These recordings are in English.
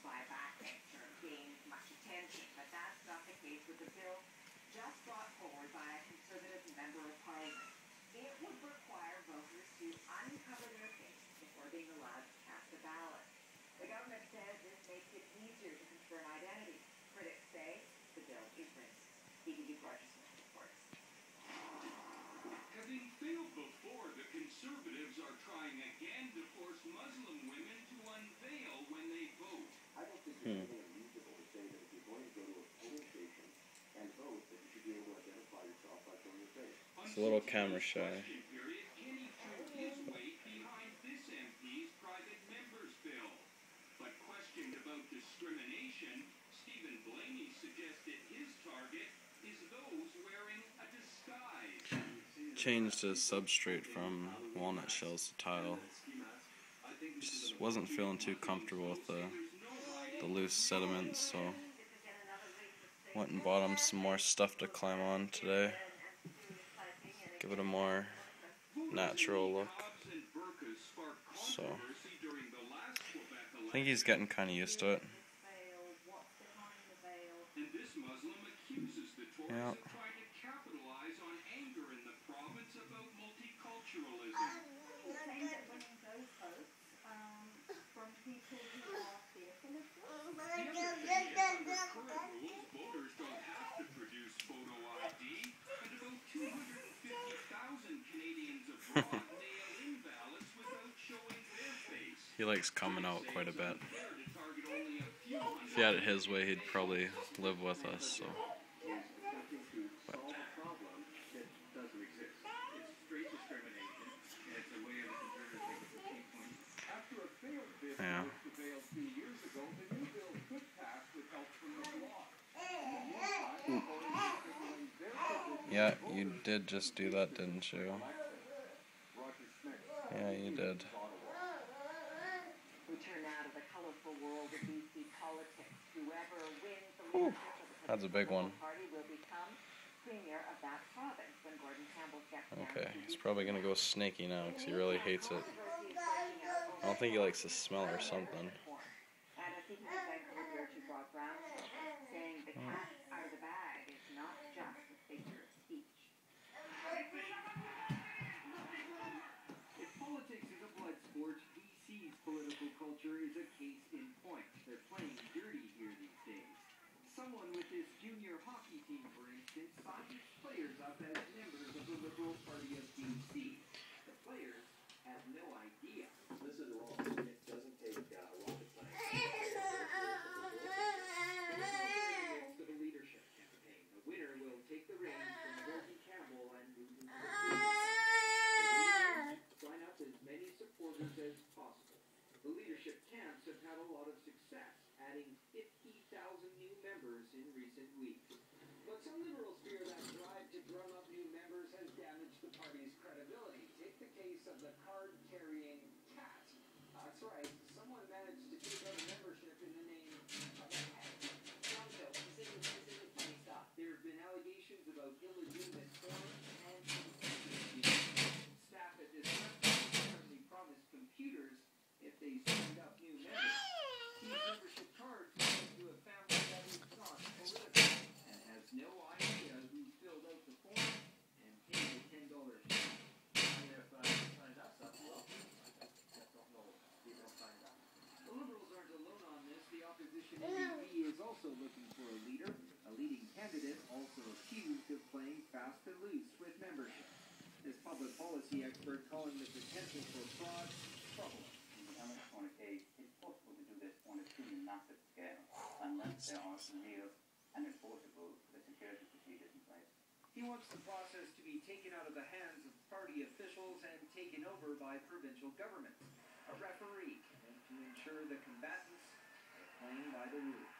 fly back Dexter gained much attention, but that's not the case with the bill just brought forward by a Conservative member of Parliament. It would require voters to uncover their face before being allowed to cast a ballot. The government says this makes it easier to confirm identity. Critics say the bill is racist. DVD Rogers reports. Having failed before, the Conservatives are trying again to force Muslim women to unveil when they vote. I don't think there's anything unreasonable to say that if you're going to go to a polling station and vote, that you should be able to identify yourself by showing your face. It's a little camera shy. Kenny threw his weight behind this MP's private members bill. But questioned about discrimination, Stephen Blaney suggested his target is those wearing a disguise. Changed his substrate from walnut shells to tile. Just wasn't feeling too comfortable with the loose sediments, so went and bought him some more stuff to climb on today. Give it a more natural look. So I think he's getting kind of used to it. Yeah. He likes coming out quite a bit. If he had it his way, he'd probably live with us, so. But. Yeah. Yeah, you did just do that, didn't you? Yeah, you did. We turn now to the colorful world of BC politics. Whoever wins the leadership of the That's a big one. Party will become premier of that province when Gordon Campbell steps down. Okay, he's probably gonna go snaky now because he really hates it. I don't think he likes the smell or something. And a CPC executive here to Bob Brown saying the cat out of the bag is not just a figure of speech. If politics is a blood sport, BC's political culture is a case in point. They're playing dirty here these days. Someone with his junior hockey team, for instance, signed his players up as members of the Liberal Party of BC. The players have no idea. This is wrong. It doesn't take rocket science. To the leadership campaign. The winner will take the reins from Gordon Campbell and sign up as many supporters as possible. The leadership camps have had a lot of success, adding 50,000 new members in recent weeks. But some Liberals fear that drive to drum up new members has damaged the party's credibility. Take the case of the card-carrying cat. That's right, someone managed to take out a membership in the name of a cat. There have been allegations about illegitimate form and staff at this apparently promised computers if they signed up new members. These membership cards belong to a family that is not political and has no idea who filled out the form and paid the $10 fee. If I signed up, well, I just don't know. They don't sign up. The Liberals aren't alone on this. The opposition NDP is also looking for a leader. A leading candidate also accused of playing fast and loose with membership. This public policy expert calling the potential for fraud troubling. On a case, it's possible to do this on a truly massive scale unless there are some real and enforceable security procedures in place. He wants the process to be taken out of the hands of party officials and taken over by provincial governments. A referee to ensure the combatants are playing by the rules.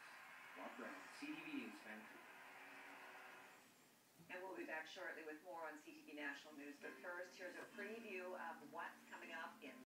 Rob Brown, CTV News, Vancouver. And we'll be back shortly with more on CTV National News. But first, here's a preview of what's